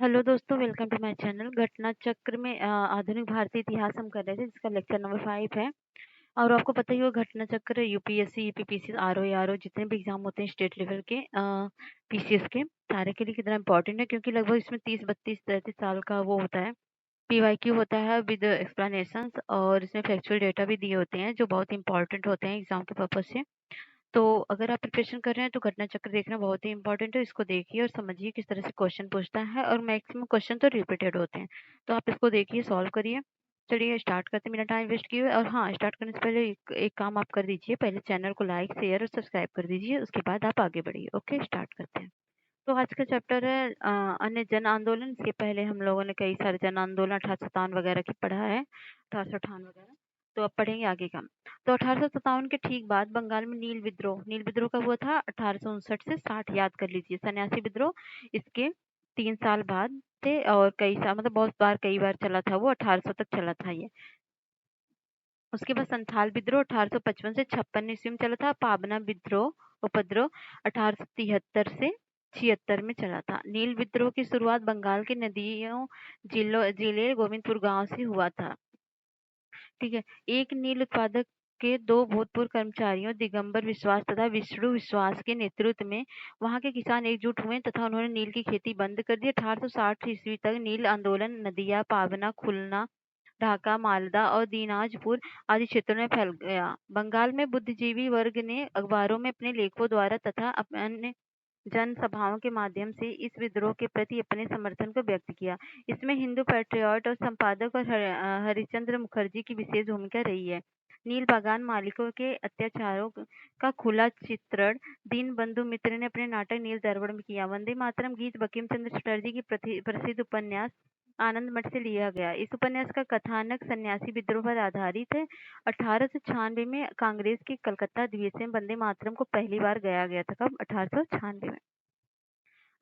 Hello दोस्तों, welcome to my channel. घटना चक्र में आधुनिक भारतीय इतिहास हम कर रहे थे, जिसका लेक्चर नंबर 5 है। और आपको पता ही होगा, घटना चक्र यूपीएससी, यूपीपीसी, आरओ, आरओ जितने भी एग्जाम होते हैं स्टेट लेवल के, पीसीएस के, सारे के लिए कितना इंपॉर्टेंट है, क्योंकि लगभग इसमें 30 32 33 साल का वो होता है। पीवाईक्यू होता है विद एक्सप्लेनेशंस, और इसमें फैक्चुअल डेटा भी दिए होते हैं जो बहुत इंपॉर्टेंट होते हैं एग्जाम के पर्पज से। तो अगर आप प्रिपरेशन कर रहे हैं तो घटना चक्र देखना बहुत ही इंपॉर्टेंट है। इसको देखिए और समझिए किस तरह से क्वेश्चन पूछता है, और मैक्सिमम क्वेश्चन तो रिपीटेड होते हैं। तो आप इसको देखिए, सॉल्व करिए। चलिए स्टार्ट करते हैं बिना टाइम वेस्ट किए हुए। और हाँ, स्टार्ट करने से पहले एक काम आप कर दीजिए, पहले चैनल को लाइक शेयर और सब्सक्राइब कर दीजिए, उसके बाद आप आगे बढ़िए। ओके, स्टार्ट करते हैं। तो आज का चैप्टर है अन्य जन आंदोलन। इसके पहले हम लोगों ने कई सारे जन आंदोलन 1857 वगैरह की पढ़ा है, 1858 वगैरह। तो अब पढ़ेंगे आगे का। तो 1857 के ठीक बाद बंगाल में नील विद्रोह का हुआ था 1859 से 60, याद कर लीजिए। सन्यासी विद्रोह इसके 3 साल बाद थे, और कई साल मतलब बहुत बार कई बार चला था, वो 1800 तक चला था ये। उसके बाद संथाल विद्रोह 1855 से 56 ईस्वी में चला था। पाबना विद्रोह उपद्रव 1873 से 76 में चला था। नील विद्रोह की शुरुआत बंगाल की नदियों जिले गोविंदपुर गांव से हुआ था। ठीक है। एक नील उत्पादक के दो भूतपूर्व कर्मचारियों दिगंबर विश्वास तथा विष्णु विश्वास के नेतृत्व में वहां के किसान एकजुट हुए तथा उन्होंने नील की खेती बंद कर दी। 1860 ईस्वी तक नील आंदोलन नदिया, पावना, खुलना, ढाका, मालदा और दीनाजपुर आदि क्षेत्रों में फैल गया। बंगाल में बुद्धिजीवी वर्ग ने अखबारों में अपने लेखों द्वारा तथा अन्य जनसभाओं के माध्यम से इस विद्रोह के प्रति अपने समर्थन को व्यक्त किया। इसमें हिंदू पैट्रियट और संपादक और हरिश्चंद्र मुखर्जी की विशेष भूमिका रही है। नील बागान मालिकों के अत्याचारों का खुला चित्रण दीनबंधु मित्र ने अपने नाटक नील दर्पण में किया। वंदे मातरम गीत बंकिम चंद्र चटर्जी की प्रसिद्ध उपन्यास आनंद मठ से लिया गया। इस उपन्यास का कथानक सन्यासी विद्रोह पर आधारित है। 1896 में कांग्रेस के कलकत्ता अधिवेशन में वंदे मातरम को पहली बार गाया गया था। कब? 1896 में।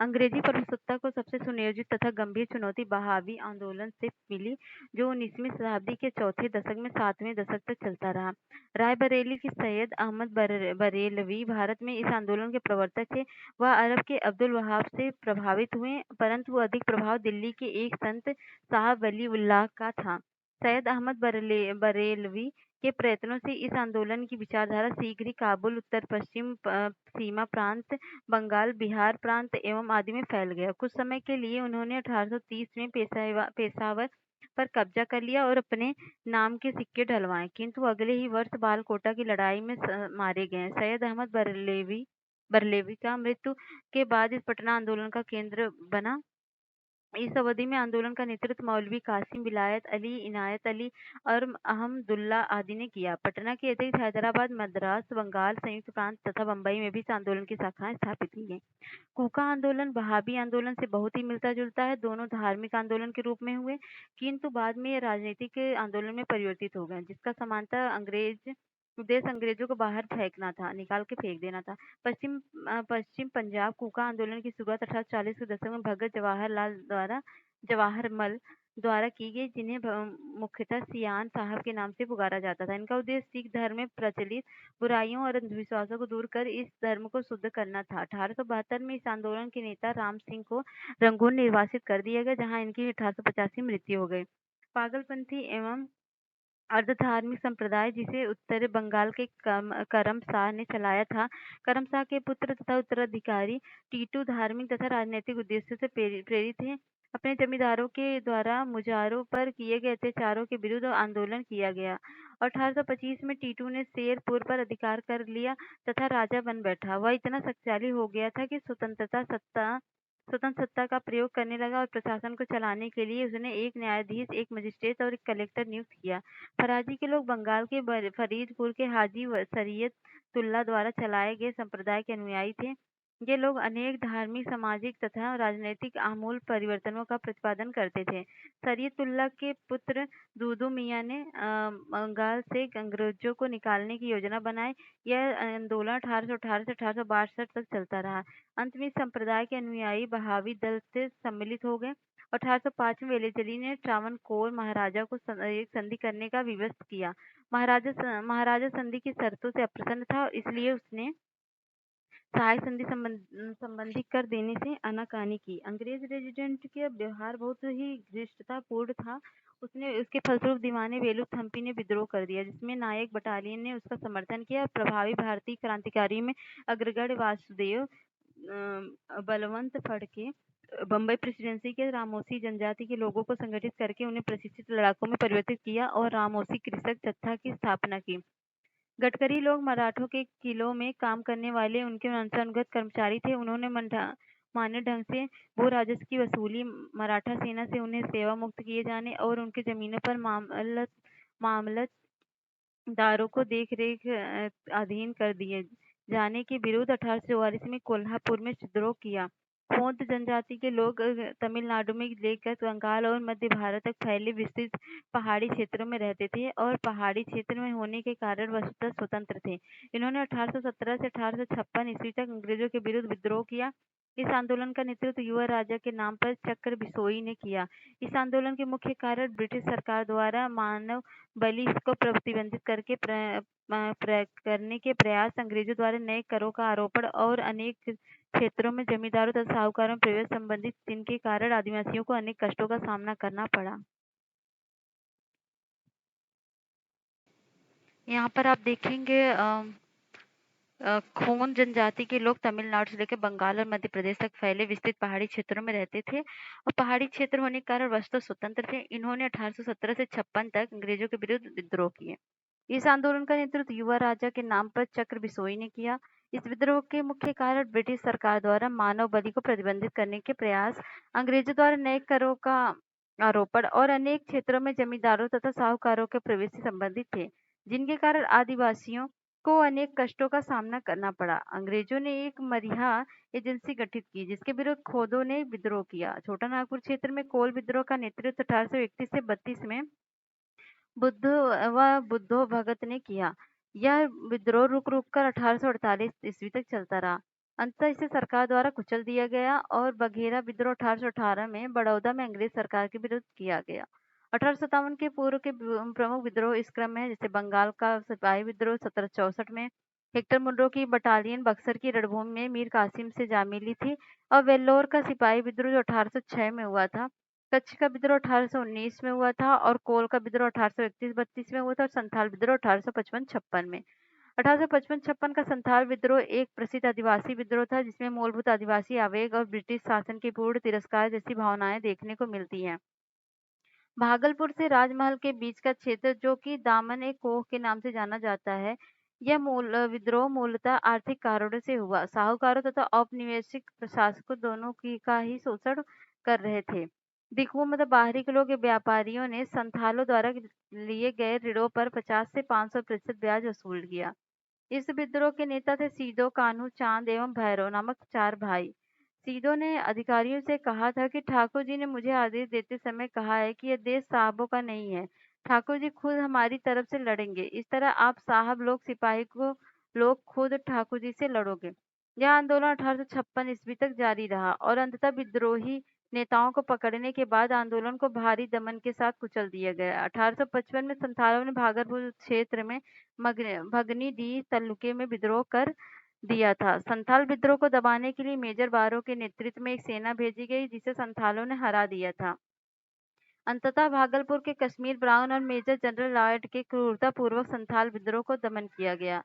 अंग्रेजी प्रभुसत्ता को सबसे सुनियोजित तथा गंभीर चुनौती बहावी आंदोलन से मिली, जो 19वीं शताब्दी के चौथे दशक में 7वें दशक तक चलता रहा। रायबरेली के सैयद अहमद बरेलवी भारत में इस आंदोलन के प्रवर्तक थे। वह अरब के अब्दुल वहाब से प्रभावित हुए, परंतु अधिक प्रभाव दिल्ली के एक संत साहब वली उल्लाह का था। सैयद अहमद बरेलवी के प्रयत्नों से इस आंदोलन की विचारधारा शीघ्र ही काबुल, उत्तर पश्चिम सीमा प्रांत, बंगाल, बिहार प्रांत एवं आदि में फैल गया। कुछ समय के लिए उन्होंने 1830 में पेशावर पर कब्जा कर लिया और अपने नाम के सिक्के ढलवाए, किंतु अगले ही वर्ष बालकोटा की लड़ाई में मारे गए। सैयद अहमद बरेलवी का मृत्यु के बाद इस पटना आंदोलन का केंद्र बना। इस अवधि में आंदोलन का नेतृत्व मौलवी कासिम, विलायत अली, इनायत अली और अहमदुल्ला आदि ने किया। पटना के अतिरिक्त हैदराबाद, मद्रास, बंगाल, संयुक्त प्रांत तथा बंबई में भी इस आंदोलन की शाखाएं स्थापित की गई। कूका आंदोलन वहाबी आंदोलन से बहुत ही मिलता जुलता है। दोनों धार्मिक आंदोलन के रूप में हुए, किंतु बाद में ये राजनीतिक आंदोलन में परिवर्तित हो गए, जिसका समानता उद्देश्य अंग्रेजों को बाहर फेंकना था, निकाल के फेंक देना था। पश्चिम पंजाब कूका आंदोलन की शुरुआत 1840 के दशक में भगत जवाहरमल द्वारा की गई, जिन्हें मुख्यतः सियान साहब के नाम से पुकारा जाता था। इनका उद्देश्य सिख धर्म में प्रचलित बुराइयों और अंधविश्वासों को दूर कर इस धर्म को शुद्ध करना था। 1872 में इस आंदोलन के नेता राम सिंह को रंगून निर्वासित कर दिया गया, जहां इनकी 1885 में मृत्यु हो गई। पागलपंथी एवं अर्धधार्मिक संप्रदाय, जिसे उत्तर बंगाल के करम शाह ने चलाया था। करम शाह के पुत्र तथा उत्तराधिकारी टीटू धार्मिक तथा राजनीतिक उद्देश्यों से प्रेरित थे। अपने जमींदारों के द्वारा मुजारों पर किए गए अत्याचारों के विरुद्ध आंदोलन किया गया। 1825 में टीटू ने शेरपुर पर अधिकार कर लिया तथा राजा बन बैठा। वह इतना शक्तिशाली हो गया था कि स्वतंत्र सत्ता का प्रयोग करने लगा, और प्रशासन को चलाने के लिए उसने एक न्यायाधीश, एक मजिस्ट्रेट और एक कलेक्टर नियुक्त किया। फराजी के लोग बंगाल के फरीदपुर के हाजी शरीयतुल्लाह द्वारा चलाए गए संप्रदाय के अनुयायी थे। ये लोग अनेक धार्मिक, सामाजिक तथा राजनैतिक आमूल परिवर्तनों का प्रतिपादन करते थे। शरीयतुल्लाह के पुत्र दूदू मियाँ ने बंगाल से अंग्रेजों को निकालने की योजना बनाई। यह आंदोलन 1818 से 1862 तक चलता रहा। अंत में इस संप्रदाय के अनुयायी बहावी दल से सम्मिलित हो गए। 1805 में वेलेजली ने ट्रावनकोर महाराजा को एक संधि करने का विवश किया। महाराजा संधि की शर्तों से अप्रसन्न था, और इसलिए उसने सहाय संधि संबंधी कर देने से आनाकानी की। अंग्रेज रेजिडेंट का व्यवहार बहुत ही धृष्टतापूर्ण था। उसके फलस्वरूप दीवाने वेलु थम्पी ने विद्रोह कर दिया, जिसमें नायक बटालियन ने उसका समर्थन किया। प्रभावी भारतीय क्रांतिकारियों में अग्रगण्य वासुदेव, बलवंत फड़के, बम्बई प्रेसिडेंसी के रामोसी जनजाति के लोगों को संगठित करके उन्हें प्रशिक्षित लड़ाकों में परिवर्तित किया और रामोसी कृषक जत्था की स्थापना की। गडकरी लोग मराठों के किलों में काम करने वाले उनके अंतर्गत कर्मचारी थे। उन्होंने मान्य ढंग से भू राजस्व की वसूली, मराठा सेना से उन्हें सेवा मुक्त किए जाने और उनकी जमीनों पर मामलतदारों को देख रेख अधीन कर दिए जाने के विरुद्ध 1844 में कोल्हापुर में विद्रोह किया। गोंड जनजाति के लोग तमिलनाडु में लेकर बंगाल और मध्य भारत तक फैले विस्तृत पहाड़ी क्षेत्रों में रहते थे और पहाड़ी क्षेत्र में होने के कारण वस्तुतः स्वतंत्र थे। इन्होंने 1817 से 1856 ईस्वी तक अंग्रेजों के विरुद्ध विद्रोह किया। इस आंदोलन का नेतृत्व युवा राजा के नाम पर चक्र बिसोई ने किया। इस आंदोलन के मुख्य कारण ब्रिटिश सरकार द्वारा मानव बलि को प्रतिबंधित करके करने के प्रयास, अंग्रेजों द्वारा नए करों का आरोपण और अनेक क्षेत्रों में जमींदारों तथा साहूकारों में प्रवेश संबंधित, जिनके कारण आदिवासियों को अनेक कष्टों का सामना करना पड़ा। यहाँ पर आप देखेंगे खोन जनजाति के लोग तमिलनाडु से लेकर बंगाल और मध्य प्रदेश तक फैले विस्तृत पहाड़ी क्षेत्रों में रहते थे और पहाड़ी क्षेत्र होने के कारण वस्तु स्वतंत्र थे। इन्होंने 1817 से 56 तक अंग्रेजों के विरुद्ध विद्रोह किए। इस आंदोलन का नेतृत्व युवा राजा के नाम पर चक्र बिसोई ने किया। इस विद्रोह के मुख्य कारण ब्रिटिश सरकार द्वारा मानव बलि को प्रतिबंधित करने के प्रयास, अंग्रेजों द्वारा नए करों का आरोपण और अनेक क्षेत्रों में जमींदारों तथा साहूकारों के प्रवेश से संबंधित थे, जिनके कारण आदिवासियों को अनेक कष्टों का सामना करना पड़ा। अंग्रेजों ने एक मरिहा एजेंसी गठित की, जिसके विरुद्ध खोदों ने विद्रोह किया। छोटा नागपुर क्षेत्र में कोल विद्रोह का नेतृत्व 1831 से 32 में बुद्धो भगत ने किया। यह विद्रोह रुक रुक कर 1848 ईस्वी तक चलता रहा। अंततः इसे सरकार द्वारा कुचल दिया गया और बघेरा विद्रोह 1818 में बड़ौदा में अंग्रेज सरकार के विरुद्ध किया गया। 1857 के पूर्व के प्रमुख विद्रोह इस क्रम में, जैसे बंगाल का सिपाही विद्रोह 1764 में, हेक्टर मुनरो की बटालियन बक्सर की रणभूमि में मीर कासिम से जा मिली थी, और वेल्लोर का सिपाही विद्रोह जो 1806 में हुआ था। कच्छ का विद्रोह 1819 में हुआ था और कोल का विद्रोह 1831-32 में हुआ था और संथाल विद्रोह 1855-56 में। 1855-56 का संथाल विद्रोह एक प्रसिद्ध आदिवासी विद्रोह था, जिसमें मूलभूत आदिवासी आवेग और ब्रिटिश शासन के पूर्ण तिरस्कार जैसी भावनाएं देखने को मिलती हैं। भागलपुर से राजमहल के बीच का क्षेत्र, जो कि दामन ए कोह के नाम से जाना जाता है, यह विद्रोह मूलतः आर्थिक कारणों से हुआ। साहूकारों तथा औपनिवेशिक प्रशासकों दोनों की का ही शोषण कर रहे थे। दिखुओं मतलब बाहरी के लोग व्यापारियों ने संथालों द्वारा लिए गए ऋणों पर 50 से 500% ब्याज वसूल किया। इस विद्रोह के नेता थे सीदो, कान्हू, चांद एवं भैरव नामक 4 भाई। सीदो ने अधिकारियों से कहा था कि ठाकुर जी ने मुझे आदेश देते समय कहा है कि यह देश साहबों का नहीं है। ठाकुर जी खुद हमारी तरफ से लड़ेंगे। इस तरह आप साहब लोग सिपाही को लोग खुद ठाकुर जी से लड़ोगे। यह आंदोलन 1856 ईस्वी तक जारी रहा और अंततः विद्रोही नेताओं को पकड़ने के बाद आंदोलन को भारी दमन के साथ कुचल दिया गया। 1855 में संथालों ने भागलपुर क्षेत्र में भगनी डी तालुके में विद्रोह कर दिया था। संथाल विद्रोह को दबाने के लिए मेजर बारो के नेतृत्व में एक सेना भेजी गई, जिसे संथालों ने हरा दिया था। अंततः भागलपुर के कश्मीर ब्राउन और मेजर जनरल लॉयड के क्रूरतापूर्वक संथाल विद्रोह को दमन किया गया।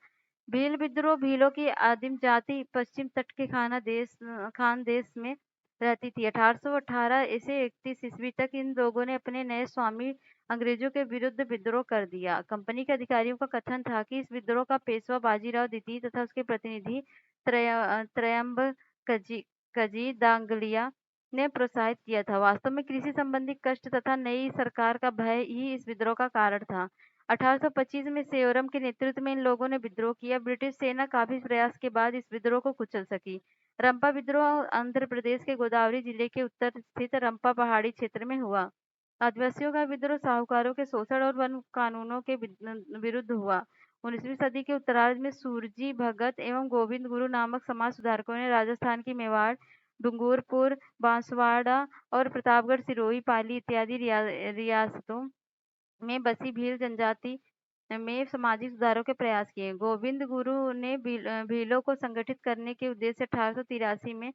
भील विद्रोह भीलों की आदिम जाति पश्चिम तट के खान देश में रहती थी। 1818 से 31 ईस्वी तक इन लोगों ने अपने नए स्वामी अंग्रेजों के विरुद्ध विद्रोह कर दिया। कंपनी के अधिकारियों का कथन था कि इस विद्रोह का पेशवा बाजीराव द्वितीय तथा उसके प्रतिनिधि त्रयम्ब कजी दांगलिया ने प्रोत्साहित किया था। वास्तव में कृषि संबंधी कष्ट तथा नई सरकार का भय ही इस विद्रोह का कारण था। 1825 में सेयोरम के नेतृत्व में इन लोगों ने विद्रोह किया। ब्रिटिश सेना काफी प्रयास के बाद इस विद्रोह को कुचल सकी। रंपा विद्रोह आंध्र प्रदेश के गोदावरी जिले के उत्तर स्थित रंपा पहाड़ी क्षेत्र में हुआ। आदिवासियों का विद्रोह साहूकारों के शोषण और वन कानूनों के विरुद्ध हुआ। 19वीं सदी के उत्तरार्ध में सूरजी भगत एवं गोविंद गुरु नामक समाज सुधारकों ने राजस्थान की मेवाड़, डूंगरपुर, बांसवाड़ा और प्रतापगढ़, सिरोही, पाली इत्यादि रियासतों में बसी भील जनजाति में सामाजिक सुधारों के प्रयास किए। गोविंद गुरु ने भीलों को संगठित करने के उद्देश्य से 1883 में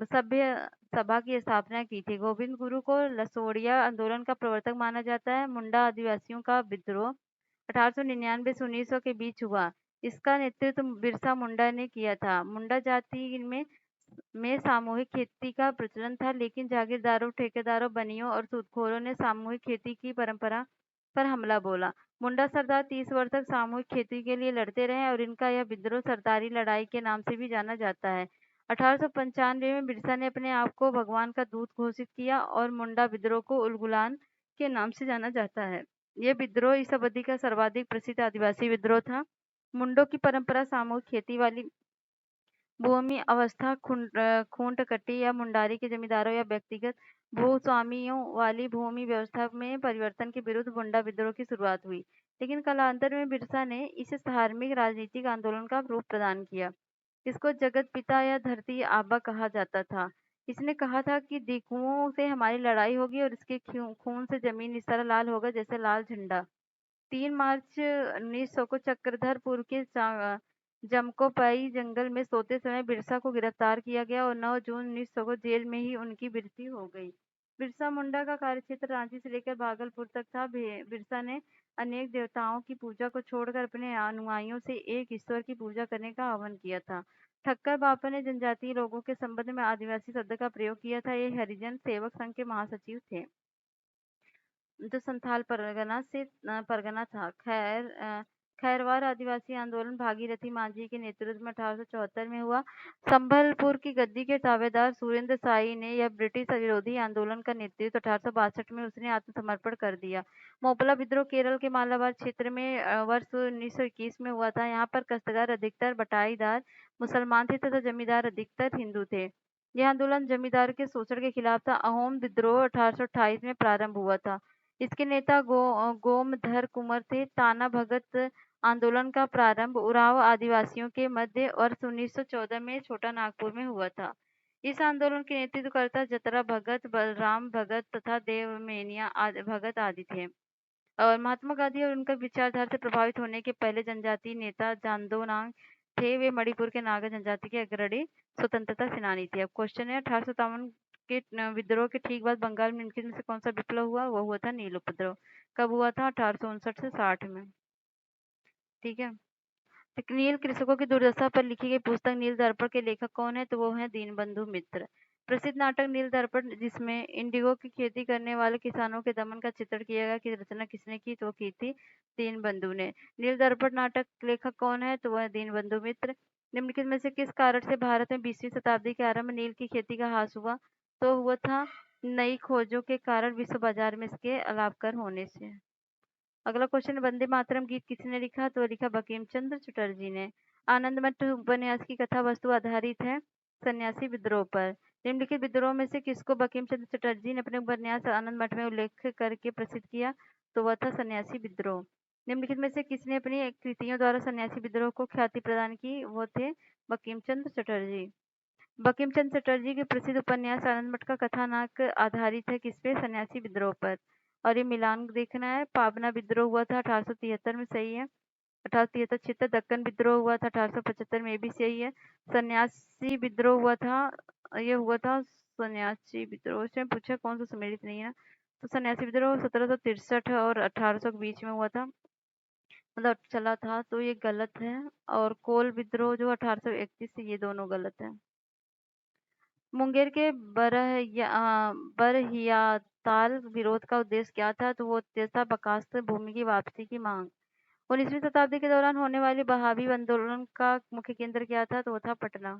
सभ्य सभा की स्थापना की थी। गोविंद गुरु को लसोड़िया आंदोलन का प्रवर्तक माना जाता है। मुंडा आदिवासियों का विद्रोह 1899 से 1900 के बीच हुआ। इसका नेतृत्व बिरसा मुंडा ने किया था। मुंडा जाति में सामूहिक खेती का प्रचलन था, लेकिन जागीरदारों, ठेकेदारों, बनियों और सूदखोरों ने सामूहिक खेती की परंपरा पर हमला बोला। मुंडा सरदार 30 वर्ष तक सामूहिक खेती के लिए लड़ते रहे और इनका यह विद्रोह सरदारी लड़ाई के नाम से भी जाना जाता है। 1895 में बिरसा ने अपने आप को भगवान का दूत घोषित किया और मुंडा विद्रोह को उलगुलान के नाम से जाना जाता है। यह विद्रोह इस अवधि का सर्वाधिक प्रसिद्ध आदिवासी विद्रोह था। मुंडों की परंपरा सामूहिक खेती वाली भूमि अवस्था खूंट कट्टी या मुंडारी के जमींदारों या व्यक्तिगत भूस्वामियों वाली भूमि व्यवस्था में परिवर्तन के विरुद्ध मुंडा विद्रोह की शुरुआत हुई। लेकिन कालांतर में बिरसा ने इसे धार्मिक राजनीतिक आंदोलन का रूप प्रदान किया। इसको जगत पिता या धरती आबा कहा जाता था। इसने कहा था कि दिकुओं से हमारी लड़ाई होगी और इसके खून से जमीन इस तरह लाल होगा जैसे लाल झंडा। 3 मार्च 1900 को चक्रधरपुर के जमकोपाई जंगल में सोते समय बिरसा को गिरफ्तार किया गया और 9 जून 1900 को जेल में ही उनकी मृत्यु हो गई। बिरसा मुंडा का कार्यक्षेत्र रांची से लेकर भागलपुर तक था। बिरसा ने अनेक देवताओं की पूजा को छोड़कर अपने अनुयायियों से एक ईश्वर की पूजा करने का आह्वान किया था। ठक्कर बापा ने जनजातीय लोगों के संबंध में आदिवासी शब्द का प्रयोग किया था। ये हरिजन सेवक संघ के महासचिव थे, जो संथाल परगना था। खैरवार आदिवासी आंदोलन भागीरथी मांझी के नेतृत्व में 1874 में हुआ। संबलपुर की गद्दी के दावेदार सुरेंद्र साई ने यह ब्रिटिश विरोधी आंदोलन का नेतृत्व 1862 में उसने आत्मसमर्पण कर दिया। मोपला विद्रोह केरल के मालाबार क्षेत्र में वर्ष 1921 में हुआ था। यहाँ पर कष्टगार अधिकतर बटाईदार मुसलमान थे तथा जमींदार अधिकतर हिंदू थे। यह आंदोलन जमींदार के शोषण के खिलाफ था। अहोम विद्रोह 1828 में प्रारंभ हुआ था। इसके नेता गोमधर कुंवर थे। ताना भगत आंदोलन का प्रारंभ उरांव आदिवासियों के मध्य वर्ष 1914 में छोटा नागपुर में हुआ था। इस आंदोलन के नेतृत्वकर्ता जतरा भगत, बलराम भगत तथा देवमेनिया भगत आदि थे। और महात्मा गांधी और उनका विचारधारा से प्रभावित होने के पहले जनजातीय नेता जांदोनांग थे। वे मणिपुर के नागा जनजाति के अग्रणी स्वतंत्रता सेनानी थे। अब क्वेश्चन है 1857 के विद्रोह के ठीक बाद बंगाल में निम्नलिखित में से कौन सा विप्लव हुआ? वो हुआ था नील उपद्रव। कब हुआ था? 1859 से 60 में। ठीक है। नील कृषकों की दुर्दशा पर लिखी गई पुस्तक नील दर्पण के लेखक कौन है? तो वो है दीनबंधु मित्र। प्रसिद्ध नाटक नील दर्पण, जिसमें इंडिगो की खेती करने वाले किसानों के दमन का चित्रण किया गया, की रचना किसने की? तो की थी दीनबंधु ने। नील दर्पण नाटक लेखक कौन है? तो वह दीनबंधु मित्र। निम्नलिखित में से किस कारण से भारत में 20वीं शताब्दी के आरंभ में नील की खेती का ह्रास हुआ? तो हुआ था नई खोजों के कारण विश्व बाजार में इसके अलाभकर होने से। अगला क्वेश्चन, वंदे मातरम गीत किसने लिखा? तो लिखा बंकिम चंद्र चटर्जी ने। आनंद मठ उपन्यास की कथा वस्तु आधारित है सन्यासी विद्रोह पर। निम्नलिखित विद्रोह में से किसको बंकिम चंद्र चटर्जी ने अपने उपन्यास आनंद मठ में उल्लेख करके प्रसिद्ध किया? तो वह था सन्यासी विद्रोह। निम्नलिखित में से किसने अपनी कृतियों द्वारा सन्यासी विद्रोह को ख्याति प्रदान की? वो थे बंकिम चंद्र चटर्जी। बंकिम चंद्र चटर्जी के प्रसिद्ध उपन्यास आनंद मठ का कथानक आधारित है किस पे? सन्यासी विद्रोह पर। और ये मिलान देखना है। पाबना विद्रोह हुआ था 1873 में, सही है। 1873 दक्कन विद्रोह हुआ था 1875 में, भी सही है। सन्यासी विद्रोह हुआ था, ये हुआ था सन्यासी विद्रोह से पूछा कौन सा सम्मिलित नहीं है, तो सन्यासी विद्रोह 1763 और 1800 के बीच में हुआ था, मतलब चला था, तो ये गलत है। और कोल विद्रोह जो 1831 से, ये दोनों गलत है। मुंगेर के बरहियाताल विरोध का उद्देश्य क्या था? तो वो उद्देश्य था बकास्त भूमि की वापसी की मांग। 19वीं शताब्दी के दौरान होने वाले बहावी आंदोलन का मुख्य केंद्र क्या था? तो वो था पटना।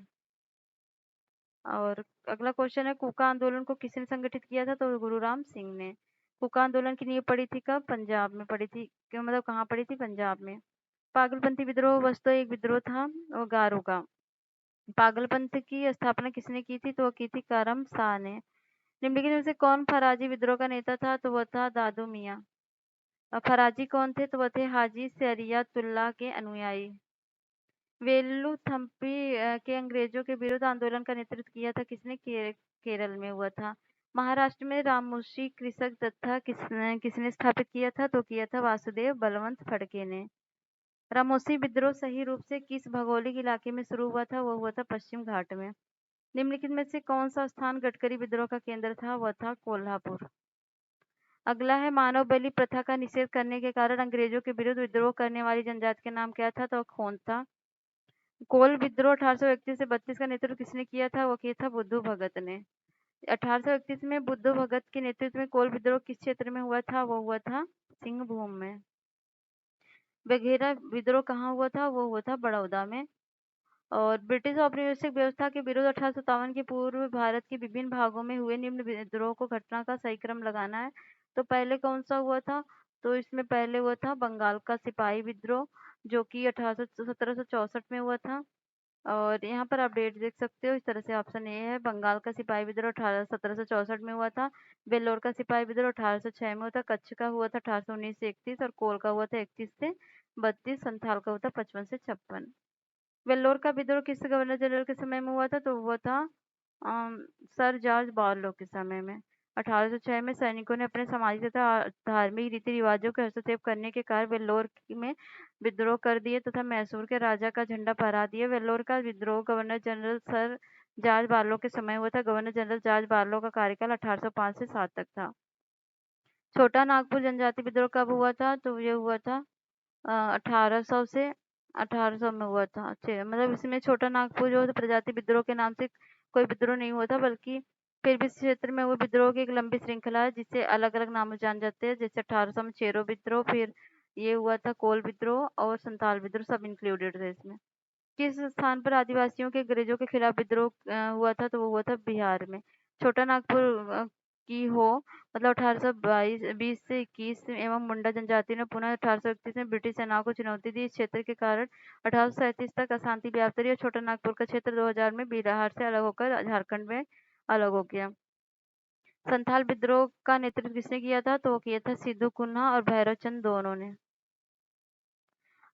और अगला क्वेश्चन है, कूका आंदोलन को किसने संगठित किया था? तो गुरुराम सिंह ने। कूका आंदोलन की नींव पड़ी थी कब? पंजाब में पड़ी थी। क्यों, मतलब कहाँ पड़ी थी? पंजाब में। पागलपंथी विद्रोह वस्तु एक विद्रोह था, वो गारो का। पागलपंथ की स्थापना किसने की थी? तो वो की थी करम शाह ने। निम्नलिखित में से कौन फराजी विद्रोह का नेता था? तो वह था दादू मियाँ। फराजी कौन थे? तो वह थे हाजी शरियतुल्लाह के अनुयायी। वेलुथम्पी के अंग्रेजों के विरुद्ध आंदोलन का नेतृत्व किया था किसने? केरल में हुआ था। महाराष्ट्र में रामोशी कृषक जत्था किसने स्थापित किया था? तो किया था वासुदेव बलवंत फड़के ने। रामोशी विद्रोह सही रूप से किस भौगोलिक इलाके में शुरू हुआ था? वो हुआ था पश्चिम घाट में। निम्नलिखित में से कौन सा स्थान गडकरी विद्रोह का केंद्र था? वह था कोल्हापुर। अगला है मानव बलि प्रथा का निषेध करने के कारण अंग्रेजों के विरुद्ध विद्रोह करने वाली जनजाति का नाम क्या था? तो खोंसा। कोल विद्रोह 1831 से 32 का नेतृत्व किसने किया था? वो किया था बुद्धू भगत ने। 1831 में बुद्धू भगत के नेतृत्व में कोल विद्रोह किस क्षेत्र में हुआ था? वो हुआ था सिंहभूम में। बघेरा विद्रोह कहाँ हुआ था? वो हुआ था बड़ौदा में। और ब्रिटिश औपनिवेशिक व्यवस्था के विरुद्ध 1857 के पूर्व भारत के विभिन्न भागों में हुए निम्न विद्रोह को घटना का सही क्रम लगाना है। तो पहले कौन सा हुआ था? तो इसमें पहले हुआ था बंगाल का सिपाही विद्रोह, जो कि 1764 में हुआ था। और यहाँ पर आप डेट देख सकते हो। इस तरह से ऑप्शन ए है, बंगाल का सिपाही विद्रोह 1764 में हुआ था। वेल्लोर का सिपाही विद्रोह 1806 में हुआ था। कच्छ का हुआ था 1819 से 31 और कोल का हुआ था 31 से 32। संथाल का हुआ था 55 से 56। वेल्लोर का विद्रोह किस गवर्नर जनरल के समय में हुआ था? तो हुआ था अम, सर जॉर्ज बारलो के समय में। 1806 में सैनिकों ने अपने सामाजिक तथा धार्मिक रीति रिवाजों के हस्तक्षेप करने के कारण वेल्लोर में विद्रोह कर दिए तथा मैसूर के राजा का झंडा फहरा दिया। वेल्लोर का विद्रोह गवर्नर जनरल सर जॉर्ज बारलो के समय हुआ था। गवर्नर जनरल जॉर्ज बारलो का कार्यकाल 1805 से 7 तक था। छोटा नागपुर जनजाति विद्रोह कब हुआ था? तो ये हुआ था 1800 से 1800 में हुआ था। मतलब इसमें छोटा नागपुर जो प्रजाति विद्रोह के नाम से कोई विद्रोह नहीं हुआ था, बल्कि फिर भी इस क्षेत्र में वो विद्रोह की एक लंबी श्रृंखला है जिससे अलग अलग नाम जान जाते हैं। जैसे 1800 में चेरो विद्रोह, फिर ये हुआ था कोल विद्रोह और संताल विद्रोह, सब इंक्लूडेड थे इसमें। किस स्थान पर आदिवासियों के अंग्रेजों के खिलाफ विद्रोह हुआ था? तो वो हुआ था बिहार में। छोटा नागपुर की हो मतलब 1820 से 21 एवं मुंडा जनजाति ने पुनः 1831 में ब्रिटिश सेनाओं को चुनौती दी। इस क्षेत्र के कारण 1837 तक अशांति व्याप्त रही और छोटा नागपुर का क्षेत्र 2000 में बिहार से अलग होकर झारखंड में अलग हो गया। संथाल विद्रोह का नेतृत्व किसने किया था? तो वो किया था सिद्धू कुन्हा और भैरव चंद दोनों ने।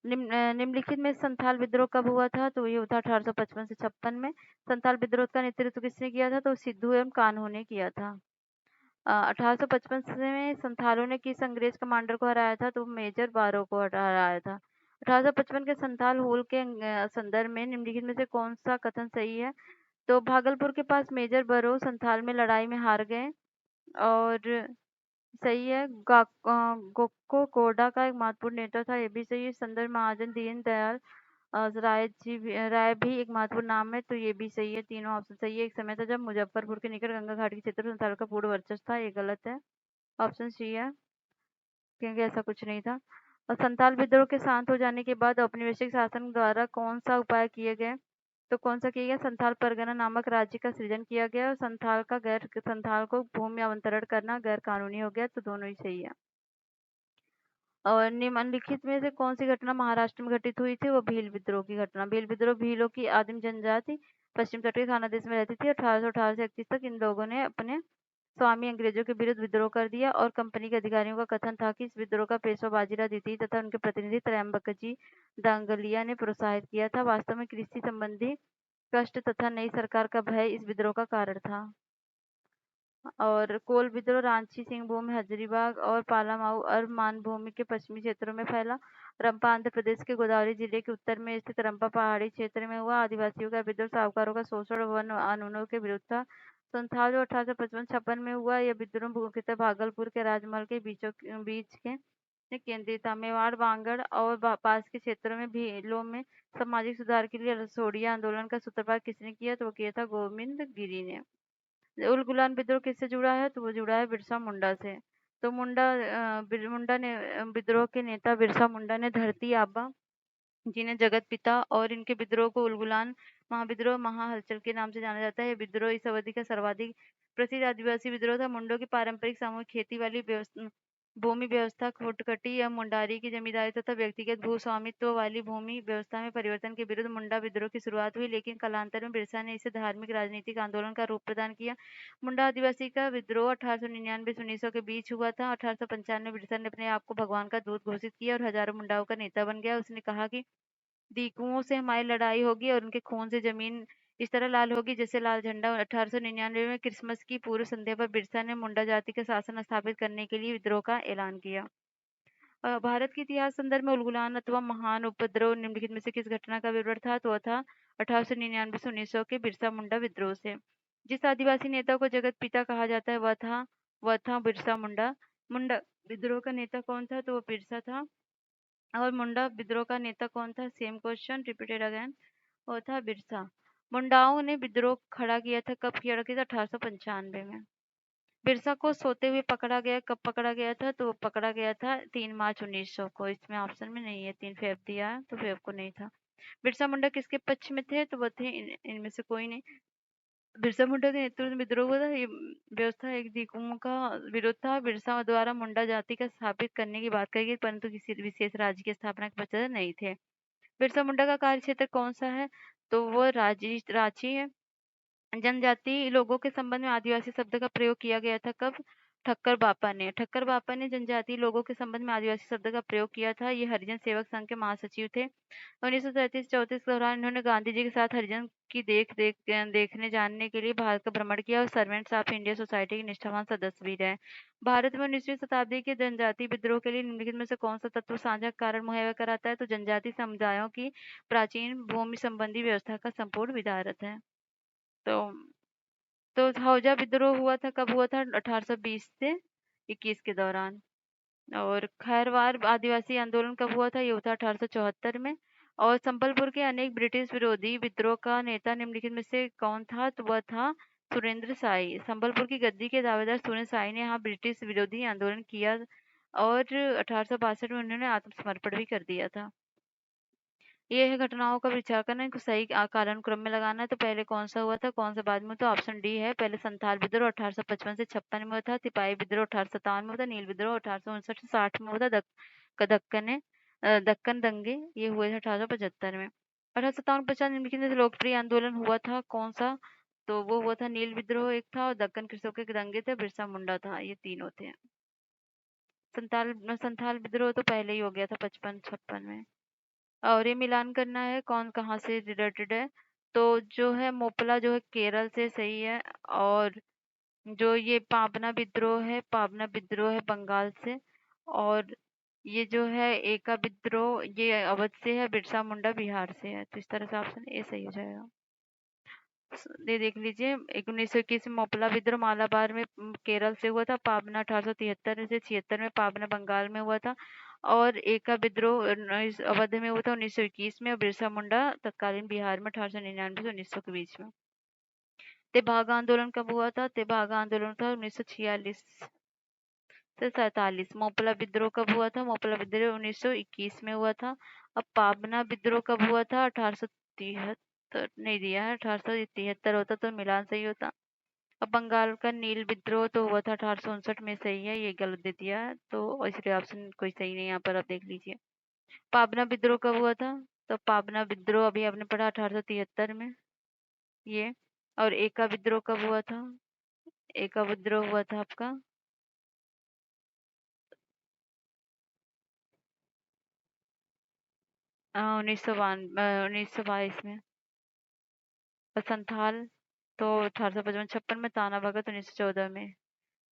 निम्नलिखित में संथाल विद्रोह कब हुआ था? तो ये हुआ था 1855 से 56 में। संथाल विद्रोह का नेतृत्व किसने किया था? तो सिद्धू एवं कान्हू ने किया था। 1855 में संथालों ने किस अंग्रेज कमांडर को हराया था? तो मेजर बारो को हराया था। 1855 के संथाल हुल के संदर्भ में निम्नलिखित में से कौन सा कथन सही है? तो भागलपुर के पास मेजर बरो संथाल में लड़ाई में हार गए। और सही है। गोक्को कोडा का एक महत्वपूर्ण नेता था, ये भी सही है। संदर्भ महाजन दीन दयाल राय भी एक महत्वपूर्ण नाम है, तो ये भी सही है। तीनों ऑप्शन सही है। एक समय था जब मुजफ्फरपुर के निकट गंगा घाट के क्षेत्र में संथाल का पूर्ण वर्चस्व था, ये गलत है। ऑप्शन सी है, क्योंकि ऐसा कुछ नहीं था। और संथाल विद्रोह के शांत हो जाने के बाद औपनिवेशिक शासन द्वारा कौन सा उपाय किए गए? तो कौन सा किया गया? संथाल परगना नामक राज्य का सृजन किया गया और संथाल को भूमि आवंटन करना गैर कानूनी हो गया, तो दोनों ही सही है। और निम्नलिखित में से कौन सी घटना महाराष्ट्र में घटित हुई थी? वो भील विद्रोह की घटना। भील विद्रोह भीलों की आदिम जनजाति पश्चिम तट के खानादेश में रहती थी। 1818 से 31 तक इन लोगों ने अपने स्वामी अंग्रेजों के विरुद्ध विद्रोह कर दिया और कंपनी के अधिकारियों का कथन था कि इस विद्रोह का पेशवा बाजीराव द्वितीय तथा उनके प्रतिनिधि त्रयंबकजी डांगलिया ने प्रोत्साहित किया था। वास्तव में कृषि संबंधी कष्ट तथा नई सरकार का भय इस विद्रोह का कारण था। और कोल विद्रोह रांची, सिंहभूम, हजारीबाग और पालामाऊ और मानभूमि के पश्चिमी क्षेत्रों में फैला। रंपा आंध्र प्रदेश के गोदावरी जिले के उत्तर में स्थित रंपा पहाड़ी क्षेत्र में हुआ। आदिवासियों का विद्रोह साहूकारों का शोषण और वन कानूनों के विरुद्ध था। संथाल जो 1855-56 में हुआ, यह विद्रोह मुख्यतः भागलपुर के राजमहल के बीच के केंद्रित था। मेवाड़, वागड़ और पास के क्षेत्रों में भीलों में सामाजिक सुधार के लिए रसोड़िया आंदोलन का सूत्रपात किसने किया? तो वो किया था गोविंद गिरी ने। उल गुलान विद्रोह किससे जुड़ा है? तो वो जुड़ा है बिरसा मुंडा से। तो मुंडा ने विद्रोह के नेता बिरसा मुंडा ने धरती आबा जिन्हें जगत पिता और इनके विद्रोह को उलगुलान महाविद्रोह महाहलचल के नाम से जाना जाता है। विद्रोह इस अवधि का सर्वाधिक प्रसिद्ध आदिवासी विद्रोह था। मुंडों की पारंपरिक सामूहिक खेती वाली भूमि व्यवस्था खुटकटी या मुंडारी की जमींदारी तथा व्यक्तिगत भू स्वामित्व वाली भूमि व्यवस्था में परिवर्तन के विरुद्ध मुंडा विद्रोह की शुरुआत हुई, लेकिन कालांतर में बिरसा ने इसे धार्मिक राजनीतिक आंदोलन का रूप प्रदान किया। मुंडा आदिवासी का विद्रोह 1899 से 1900 के बीच हुआ था। 1895 में बिरसा ने अपने आप को भगवान का दूत घोषित किया और हजारों मुंडाओं का नेता बन गया। उसने कहा कि दीकुओं से हमारी लड़ाई होगी और उनके खून से जमीन इस तरह लाल होगी जैसे लाल झंडा। 1899 में क्रिसमस की पूर्व संध्या पर बिरसा ने मुंडा जाति का शासन स्थापित करने के लिए विद्रोह का ऐलान किया। भारत के इतिहास संदर्भ में उलगुलान अथवा महान उपद्रव निम्नलिखित में से किस घटना का विवरण था? तो वह था 1899 से 1900 के बिरसा मुंडा विद्रोह से। जिस आदिवासी नेता को जगत पिता कहा जाता है वह था बिरसा मुंडा। मुंडा विद्रोह का नेता कौन था? तो वो बिरसा था। और मुंडा विद्रोह का नेता कौन था? Same question repeated again. वो था बिरसा। मुंडाओं ने विद्रोह खड़ा किया था, कब किया था? 1895 में। बिरसा को सोते हुए पकड़ा गया, कब पकड़ा गया था? तो पकड़ा गया था 3 मार्च 1900 को। इसमें ऑप्शन में नहीं है, 3 फेब दिया है तो फेब को नहीं था। बिरसा मुंडा किसके पक्ष में थे? तो वो थे इनमें से कोई नहीं। बिरसा मुंडा के नेतृत्व में विद्रोह हुआ था। ये व्यवस्था एक दिकुओं का विरोध था। बिरसा द्वारा मुंडा जाति का स्थापित करने की बात कही गई, परंतु किसी विशेष राज्य की स्थापना के पश्चात नहीं थे। बिरसा मुंडा का कार्य क्षेत्र कौन सा है? तो वो रांची है। जनजाति लोगों के संबंध में आदिवासी शब्द का प्रयोग किया गया था, कब? ठक्कर बापा ने जनजातीय लोगों के संबंध में आदिवासी शब्द का प्रयोग किया था। ये हरिजन सेवक संघ के महासचिव थे। 1933-34 के दौरान इन्होंने गांधी जी के साथ हरिजन की देखने जानने के लिए भारत का भ्रमण किया और सर्वेंट्स ऑफ इंडिया सोसाइटी के निष्ठावान सदस्य भी रहे। भारत में 19वीं शताब्दी के जनजातीय विद्रोह के लिए निम्नलिखित में से कौन सा तत्व साझा कारण मुहैया कराता है? तो जनजातीय समुदायों की प्राचीन भूमि संबंधी व्यवस्था का संपूर्ण विदारत है। तो हौजा विद्रोह हुआ था, कब हुआ था? 1820 से 21 के दौरान। और खैरवार आदिवासी आंदोलन कब हुआ था? ये हुआ था 1874 में। और संबलपुर के अनेक ब्रिटिश विरोधी विद्रोह का नेता निम्नलिखित में से कौन था? तो वह था सुरेंद्र शाही। संबलपुर की गद्दी के दावेदार सुरेंद्र शाही ने यहाँ ब्रिटिश विरोधी आंदोलन किया और 1862 में उन्होंने आत्मसमर्पण भी कर दिया था। ये है घटनाओं का विचार करना, इनको सही कालानुक्रम में लगाना है। तो पहले कौन सा हुआ था, कौन सा बाद में? तो ऑप्शन डी है। पहले संथाल विद्रोह 1855 से 56 में हुआ था। सिपाही विद्रोह 1857 में हुआ था। नील विद्रोह 1859 से 60 में हुआ था। दक्कन दंगे ये हुए थे 1875 में। 1857-50 निम्नलिखित में से लोकप्रिय आंदोलन हुआ था कौन सा? तो वो हुआ था नील विद्रोह एक था, और दक्कन कृषकों के दंगे थे, बिरसा मुंडा था। ये तीनों थे। संथाल विद्रोह तो पहले ही हो गया था 55-56 में। और ये मिलान करना है कौन कहाँ से रिलेटेड है। तो जो है मोपला जो है केरल से सही है। और जो ये पाबना विद्रोह है बंगाल से। और ये जो है एका विद्रोह ये अवध से है। बिरसा मुंडा बिहार से है। तो इस तरह से ऑप्शन ए सही हो जाएगा। ये देख लीजिए, 1921 में मोपला विद्रोह मालाबार में केरल से हुआ था। पाबना 1873 से 76 में पाबना बंगाल में हुआ था। और एका विद्रोह अवध में हुआ था 1921 में। और बिरसा मुंडा तत्कालीन बिहार में 1899 से 1900 के बीच में। तेभागा आंदोलन कब हुआ था? तेभागा आंदोलन था 1946 से 47। मोपला विद्रोह कब हुआ था? मोपला विद्रोह 1921 में हुआ था। अब पाबना विद्रोह कब हुआ था? 1873 नहीं दिया है, 1873 होता तो मिलान सही होता। अब बंगाल का नील विद्रोह तो हुआ था 1859 में, सही है, ये गलत दे दिया है तो इसलिए ऑप्शन कोई सही नहीं। यहाँ पर आप देख लीजिए। पाबना विद्रोह कब हुआ था? तो पाबना विद्रोह अभी आपने पढ़ा 1873 में ये। और एका विद्रोह कब हुआ था? एका विद्रोह हुआ था आपका 1922 में। और संथाल तो 1855-56 में। ताना भगत 1914 में।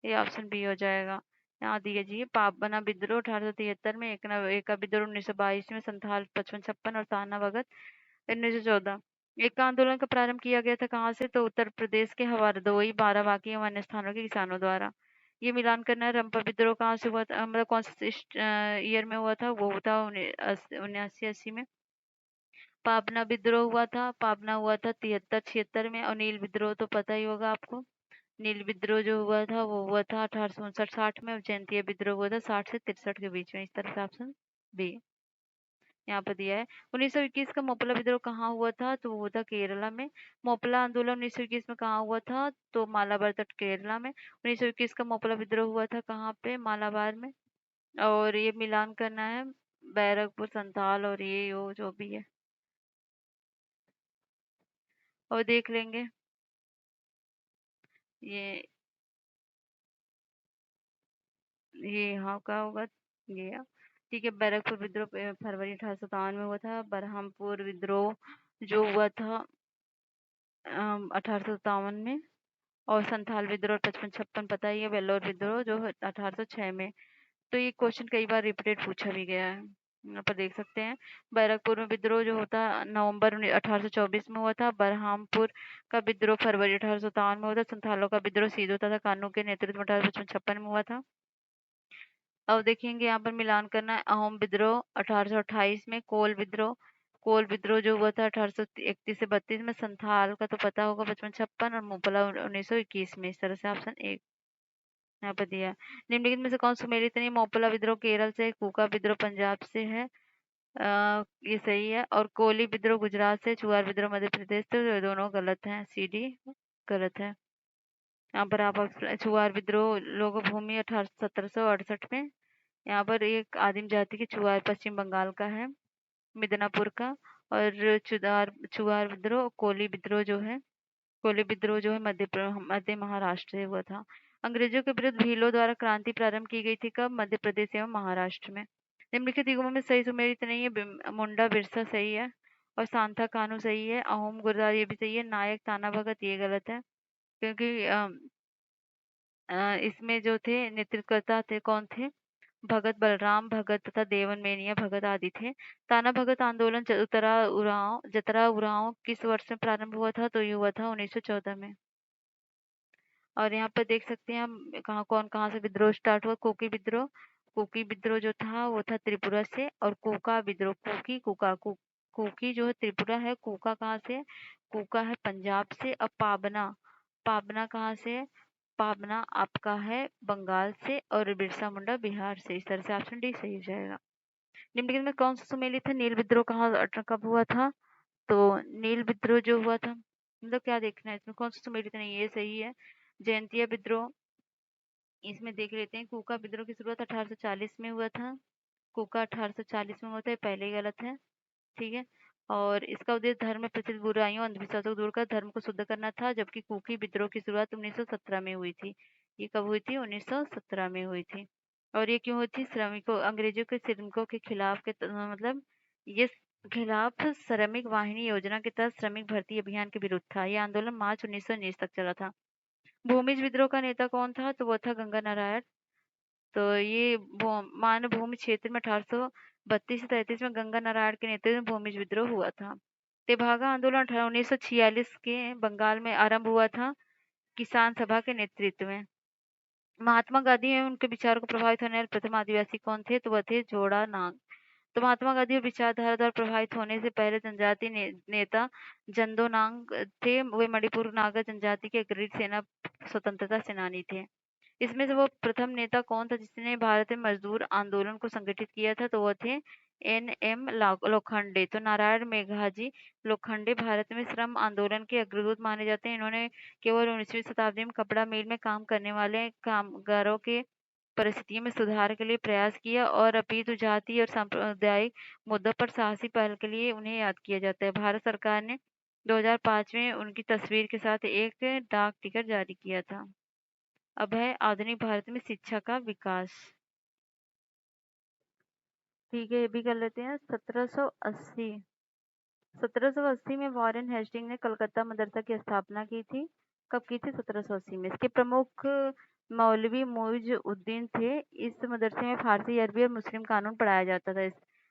ये ऑप्शन बी हो जाएगा। यहाँ दीजिए पाबना विद्रोह 1873 में, एका विद्रोह 1922 में, संथाल 55-56 और ताना भगत 1914। एका आंदोलन का प्रारंभ किया गया था कहाँ से? तो उत्तर प्रदेश के हरदोई बाराबांकी एवं अन्य स्थानों के किसानों द्वारा। ये मिलान करना है। रंपा विद्रोह कहाँ से हुआ था, मतलब कौन से ईयर में हुआ था? वो था 79-80 में। पाबना विद्रोह हुआ था, पाबना हुआ था 73-76 में। और नील विद्रोह तो पता ही होगा आपको। नील विद्रोह जो हुआ था वो हुआ था 1859-60 में। और जयंतीया विद्रोह हुआ था 60 से 63 के बीच में। इस तरह से ऑप्शन बी यहाँ पर दिया है। 1921 का मोपला विद्रोह कहाँ हुआ था? तो वो हुआ था केरला में। मोपला आंदोलन 1921 में कहाँ हुआ था? तो मालाबार तट केरला में। 1921 का मोपला विद्रोह हुआ था कहाँ पे? मालाबार में। और ये मिलान करना है बैरकपुर संथाल और ये वो जो भी है और देख लेंगे। ये ये यहाँ का होगा। ये ठीक है। बैरकपुर विद्रोह फरवरी 1857 में हुआ था। बरहमपुर विद्रोह जो हुआ था 1857 में, और संथाल विद्रोह 55-56 पता ही है, वेल्लोर विद्रोह जो 1806 में। तो ये क्वेश्चन कई बार रिपीटेड पूछा भी गया है। यहाँ पर देख सकते हैं, बैरकपुर में विद्रोह जो होता नवंबर 1824 में हुआ था। बरहामपुर का विद्रोह फरवरी 1857 में हुआ था। संथालों का विद्रोह सीधो तथा कानू के नेतृत्व में 1855-56 में हुआ था। अब देखेंगे यहाँ पर मिलान करना है। अहोम विद्रोह 1828 में। कोल विद्रोह जो हुआ था 1831 से 32 में। संथाल का तो पता होगा 55-56, और मुपला 1921 में। इस तरह से ऑप्शन एक यहाँ पर दिया। निम्नलिखित में से कौन सुमेलित नहीं? मोपला विद्रोह केरल से, कूका विद्रोह पंजाब से है। ये सही है। और कोली विद्रोह गुजरात से, चुआर विद्रोह मध्य प्रदेश से। ये दोनों गलत हैं, सी डी गलत है। यहाँ पर आप चुआर विद्रोह लोक भूमि 1768 में। यहाँ पर एक आदिम जाति की चुआर पश्चिम बंगाल का है, मिदनापुर का। और चुआर विद्रोह कोली विद्रोह जो है मध्य महाराष्ट्र से हुआ था। अंग्रेजों के विरुद्ध भीलों द्वारा क्रांति प्रारंभ की गई थी कब? मध्य प्रदेश एवं महाराष्ट्र में। निम्नलिखित युगों में सही सुमेलित नहीं है। मुंडा बिरसा सही है, और सांथा कानू सही है। अहोम गुरदार ये भी सही है। नायक ताना भगत ये गलत है, क्योंकि इसमें जो थे नेतृत्वकर्ता थे कौन थे? भगत बलराम भगत तथा देवन मेनिया भगत आदि थे। ताना भगत आंदोलन जतरा उरांव किस वर्ष में प्रारंभ हुआ था? तो ये हुआ था 1914 में। और यहाँ पर देख सकते हैं हम कहाँ से विद्रोह स्टार्ट हुआ। कुकी विद्रोह जो था वो था त्रिपुरा से। और कुका विद्रोह कुकी जो है त्रिपुरा है। कुका कहाँ से? कुका है पंजाब से। अब पाबना पाबना कहाँ से? पाबना आपका है बंगाल से। और बिरसा मुंडा बिहार से। इस तरह से ऑप्शन डी सही हो जाएगा। निम्नलिखित में कौन सा सुमेलित था? नील विद्रोह कब हुआ था? तो नील विद्रोह जो हुआ था, मतलब क्या देखना है इसमें, कौन सा सुमेलित नहीं? ये सही है। जयंतिया विद्रोह, इसमें देख लेते हैं। कूका विद्रोह की शुरुआत 1840 में हुआ था। कूका 1840 में होता है, पहले ही गलत है। ठीक है। और इसका उद्देश्य धर्म में प्रचलित बुराइयों अंधविश्वासों को दूर कर धर्म को शुद्ध करना था। जबकि कुकी विद्रोह की शुरुआत 1917 में हुई थी। ये कब हुई थी? 1917 में हुई थी। और ये क्यों हुई थी? श्रमिकों अंग्रेजों के श्रमिकों के खिलाफ मतलब ये खिलाफ श्रमिक वाहिनी योजना के तहत श्रमिक भर्ती अभियान के विरुद्ध था। यह आंदोलन मार्च 1919 तक चला था। भूमिज विद्रोह का नेता कौन था? तो वो था गंगा नारायण। तो ये मानभूमि क्षेत्र में 1832 से 33 में गंगा नारायण के नेतृत्व में भूमिज विद्रोह हुआ था। तेभागा आंदोलन 1946 के बंगाल में आरंभ हुआ था, किसान सभा के नेतृत्व में। महात्मा गांधी एवं उनके विचारों को प्रभावित होने वाले प्रथम आदिवासी कौन थे? तो वह थे जोड़ा नांग। तो महात्मा गांधी और विचारधारा द्वारा प्रभावित होने से पहले जनजाति नेता जंदो नांग थे। वे मणिपुर नागा जनजाति के अग्रणी सेना स्वतंत्रता सेनानी थे। इसमें से वो प्रथम नेता कौन था जिसने भारत में मजदूर आंदोलन को संगठित किया था? तो वो थे एन.एम. लोखंडे। तो नारायण मेघाजी लोखंडे भारत में श्रम आंदोलन के अग्रदूत माने जाते हैं। इन्होंने केवल 19वीं शताब्दी में कपड़ा मिल में काम करने वाले कामगारों के परिस्थितियों में सुधार के लिए प्रयास किया, और अपितु जाति और सांप्रदायिक मुद्दों पर साहसी पहल के लिए उन्हें याद किया जाता है। भारत सरकार ने 2005 में उनकी तस्वीर के साथ एक डाक टिकट जारी किया था। अब है आधुनिक भारत में शिक्षा का विकास। ठीक है, ये भी कर लेते हैं। 1780 में वॉरेन हेस्टिंग ने कलकत्ता मदरसा की स्थापना की थी। कब की थी? 1780 में। इसके प्रमुख मौलवी मुइज उद्दीन थे। इस मदरसे में फारसी, अरबी और मुस्लिम कानून पढ़ाया जाता था।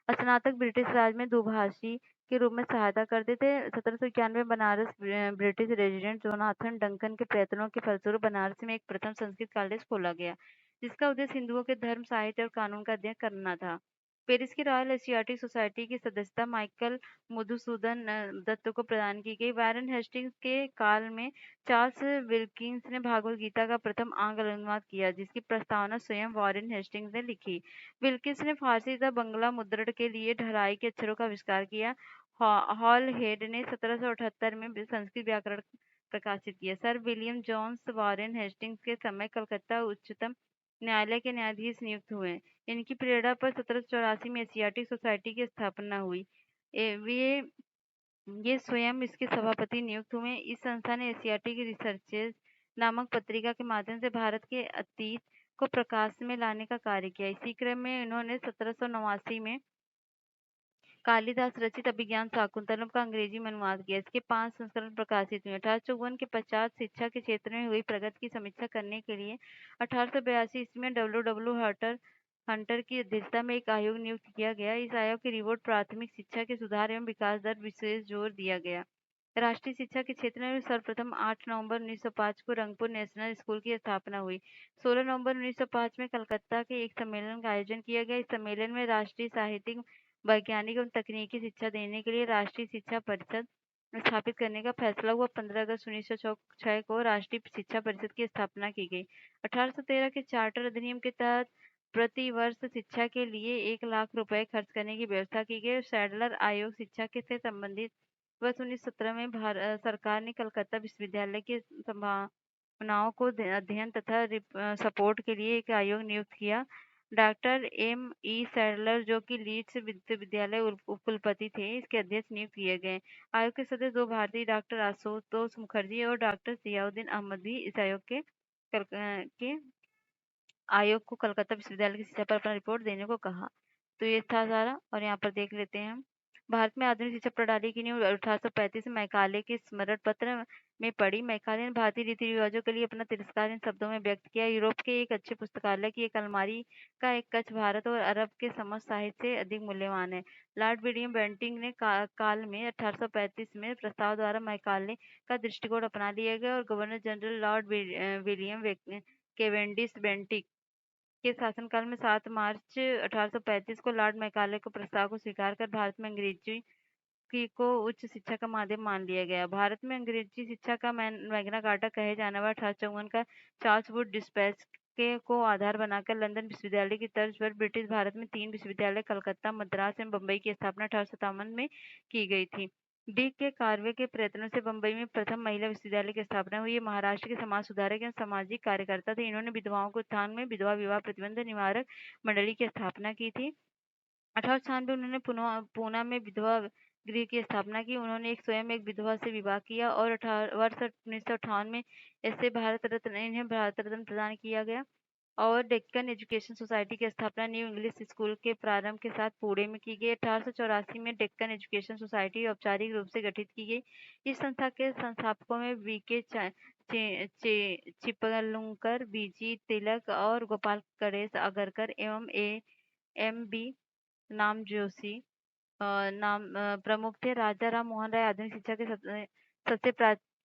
स्नातक ब्रिटिश राज में दुभाषी के रूप में सहायता करते थे। 1791 Banaras British resident Jonathan Duncan के प्रयत्नों के फलस्वरूप बनारस में एक प्रथम संस्कृत कॉलेज खोला गया, जिसका उद्देश्य हिंदुओं के धर्म, साहित्य और कानून का अध्ययन करना था। पेरिस की रॉयल एशियाटिक सोसाइटी की सदस्यता माइकल मधुसूदन दत्त को प्रदान की गई। वारेन हेस्टिंग्स के काल में चार्ल्स विल्किंस ने भागवत गीता का प्रथम आंग्ल अनुवाद किया, जिसकी प्रस्तावना स्वयं वॉरेन हेस्टिंग्स ने लिखी। विल्किंस ने फारसी तथा बंगला मुद्रण के लिए ढलाई के अक्षरों का आविष्कार किया। हॉल हेड ने 1778 में संस्कृत व्याकरण प्रकाशित किया। Sir William Jones Warren Hastings के समय कलकत्ता उच्चतम न्यायालय के न्यायाधीश नियुक्त हुए। इनकी प्रेरणा पर 1784 में एशियाटिक सोसाइटी की स्थापना हुई। ये स्वयं इसके सभापति नियुक्त हुए। इस संस्था ने एशियाटिक रिसर्चेस नामक पत्रिका के माध्यम से भारत के अतीत को प्रकाश में लाने का कार्य किया। इसी क्रम में इन्होंने 1789 में कालिदास रचित अभिज्ञान शाकुंतलम का अंग्रेजी में अनुवाद किया। इसके 5 संस्करण प्रकाशित हुए। 1854 के पश्चात शिक्षा के क्षेत्र में हुई प्रगति की समीक्षा करने के लिए 1882 ईस्वी में डब्ल्यू हंटर की अध्यक्षता में एक आयोग नियुक्त किया गया। इस आयोग की रिपोर्ट प्राथमिक शिक्षा के सुधार एवं विकास दर विशेष जोर दिया गया। राष्ट्रीय शिक्षा के क्षेत्र में सर्वप्रथम 8 नवंबर 1905 को रंगपुर नेशनल स्कूल की स्थापना हुई। 16 नवंबर 1905 में कलकत्ता के एक सम्मेलन का आयोजन किया गया। इस सम्मेलन में राष्ट्रीय साहित्यिक, वैज्ञानिक एवं तकनीकी शिक्षा देने के लिए राष्ट्रीय शिक्षा परिषद स्थापित करने का फैसला हुआ। 15 अगस्त 1906 को राष्ट्रीय शिक्षा परिषद की स्थापना की गई। 1813 के चार्टर अधिनियम के तहत प्रति वर्ष शिक्षा के लिए 1 लाख रुपए खर्च करने की व्यवस्था की गई। सैडलर आयोग शिक्षा के से संबंधित वर्ष 1917 में सरकार ने कलकत्ता विश्वविद्यालय की संभावनाओं को अध्ययन तथा सपोर्ट के लिए एक आयोग नियुक्त किया। डॉक्टर एम ई सैडलर, जो कि लीड्स विश्वविद्यालय उपकुलपति थे, इसके अध्यक्ष नियुक्त किए गए। आयोग के सदस्य 2 भारतीय, डॉक्टर आशुतोष मुखर्जी और डॉक्टर जियाउद्दीन अहमद भी इस आयोग को कलकत्ता विश्वविद्यालय की शिक्षा पर अपना रिपोर्ट देने को कहा। तो ये था सारा, और यहाँ पर देख लेते हैं हम। भारत में आधुनिक शिक्षा प्रणाली की नींव 1835 में मैकाले के स्मरण पत्र में पड़ी। मैकाले ने भारतीय रीति रिवाजों के लिए अपना तिरस्कार इन शब्दों में व्यक्त किया: यूरोप के एक अच्छे पुस्तकालय की एक अलमारी का एक कक्ष भारत और अरब के समस्त साहित्य से अधिक मूल्यवान है। लॉर्ड विलियम बेंटिंक ने काल में 1835 में प्रस्ताव द्वारा मैकाले का दृष्टिकोण अपना लिया गया और governor general Lord William Cavendish Bentinck के शासनकाल में 7 मार्च 1835 को लॉर्ड मैकाले को प्रस्ताव को स्वीकार कर भारत में अंग्रेजी को उच्च शिक्षा का माध्यम मान लिया गया। भारत में अंग्रेजी शिक्षा का मैग्ना कार्टा कहे जाने वाला 1854 का चार्ल्स वुड डिस्पैच के को आधार बनाकर लंदन विश्वविद्यालय की तर्ज पर ब्रिटिश भारत में 3 विश्वविद्यालय कलकत्ता, मद्रास एवं बम्बई की स्थापना 1857 में की गई थी। डी के कार्वे के प्रयत्नों से बम्बई में प्रथम महिला विश्वविद्यालय की स्थापना हुई। ये महाराष्ट्र के समाज सुधारक एवं सामाजिक कार्यकर्ता थे। इन्होंने विधवाओं के उत्थान में विधवा विवाह प्रतिबंध निवारक मंडली की स्थापना की थी। 1896 उन्होंने पूना में विधवा गृह की स्थापना की। उन्होंने स्वयं एक विधवा से विवाह किया और वर्ष 1958 में इन्हें भारत रत्न प्रदान किया गया। और डेक्कन एजुकेशन सोसाइटी की स्थापना न्यू इंग्लिश स्कूल के प्रारंभ के साथ पुणे में की गई। 1884 में डेक्कन एजुकेशन सोसाइटी औपचारिक रूप से गठित की गई। इस संस्था के संस्थापकों में वीके चिपलुंकर, बीजी तिलक और गोपाल गणेश अगरकर एवं एम बी नाम जोशी प्रमुख थे। राजा राम मोहन राय आधुनिक शिक्षा के सबसे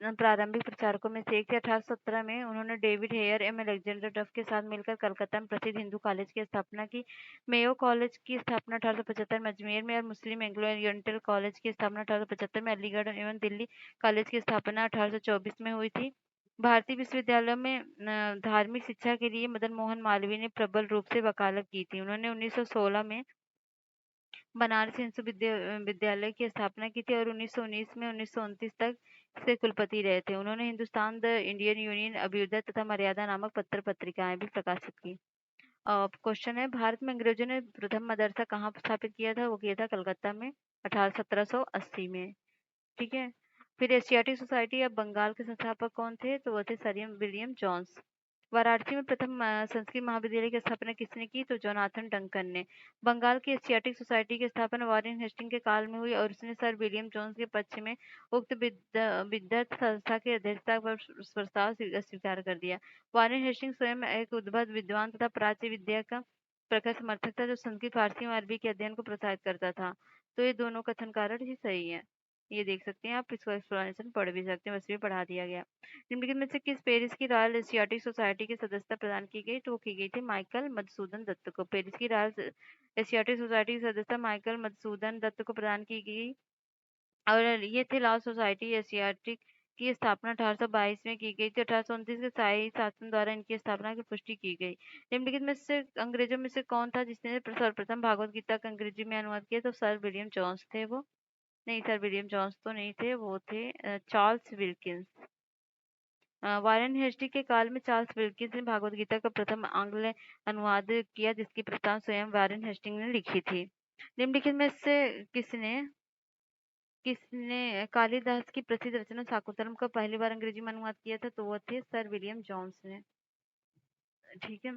प्रारंभिक प्रचारकों में से एक थे। 1817 में उन्होंने डेविड हेयर एवं अलेक्जेंडर डफ के साथ मिलकर कलकत्ता में प्रसिद्ध हिंदू कॉलेज की स्थापना की। मेयो कॉलेज की स्थापना 1875 में अजमेर में और मुस्लिम एंग्लो ओरिएंटल कॉलेज की स्थापना 1875 में अलीगढ़ एवं दिल्ली कॉलेज की स्थापना 1824 में हुई थी। भारतीय विश्वविद्यालयों में धार्मिक शिक्षा के लिए मदन मोहन मालवीय ने प्रबल रूप से वकालत की थी। उन्होंने 1916 में बनारस हिंदू विद्यालय की स्थापना की थी और 1919 में 1929 तक से कुलपति रहे थे। उन्होंने Hindustan the Indian Union, Abhyudaya तथा मर्यादा नामक पत्र पत्रिकाएं भी प्रकाशित की। क्वेश्चन है, भारत में अंग्रेजों ने प्रथम मदरसा कहाँ स्थापित किया था? वो किया था कलकत्ता में 1780 में। ठीक है। फिर एशियाटिक सोसाइटी या बंगाल के संस्थापक कौन थे? तो वो थे सर विलियम जॉन्स। वाराणसी में प्रथम संस्कृत महाविद्यालय की स्थापना किसने की? तो जोनाथन डंकन ने। बंगाल की एशियाटिक सोसाइटी की स्थापना वॉरेन हेस्टिंग के काल में हुई और उसने सर विलियम जोन्स के पक्ष में उक्त विद्वत संस्था की अध्यक्षता पर प्रस्ताव स्वीकार कर दिया। वॉरेन हेस्टिंग स्वयं एक उद्भट विद्वान तथा प्राच्य विद्या का प्रखर समर्थक था, जो संस्कृत, फारसी और अरबी के अध्ययन को प्रोत्साहित करता था। तो ये दोनों कथन कारण ही सही है। ये देख सकते हैं आप, इसको एक्सप्लेनेशन पढ़ भी सकते हैं, बस भी पढ़ा दिया गया। निम्नलिखित में से किस पेरिस की रॉयल एशियाटिक सोसाइटी की सदस्यता प्रदान की गई? तो वो की गई थी माइकल मधुसूदन दत्त को। पेरिस की रॉयल एशियाटिक सोसाइटी की सदस्यता माइकल मधुसूदन दत्त को प्रदान की गई और ये थे लॉ सोसाइटी एशियाटिक की स्थापना 1822 में की गई थी। 1829 के शाही शासन द्वारा इनकी स्थापना की पुष्टि की गई। निम्नलिखित में से अंग्रेजों में से कौन था जिसने सर्वप्रथम भागवत गीता का अंग्रेजी में अनुवाद किया? तो सर विलियम जॉन्स थे वो। नहीं, सर विलियम जॉन्स तो नहीं थे, वो थे चार्ल्स विल्किंस। वारेन हेस्टी के काल में चार्ल्स विल्किंस ने भागवत गीता का प्रथम आंग्ल अनुवाद किया, जिसकी प्रस्ताव स्वयं वारेन हेस्टिंग ने लिखी थी। निम्नलिखित में से किसने किसने कालिदास की प्रसिद्ध रचना शाकुंतलम का पहली बार अंग्रेजी में अनुवाद किया था? तो वो थे सर विलियम जॉन्स ने। ठीक है।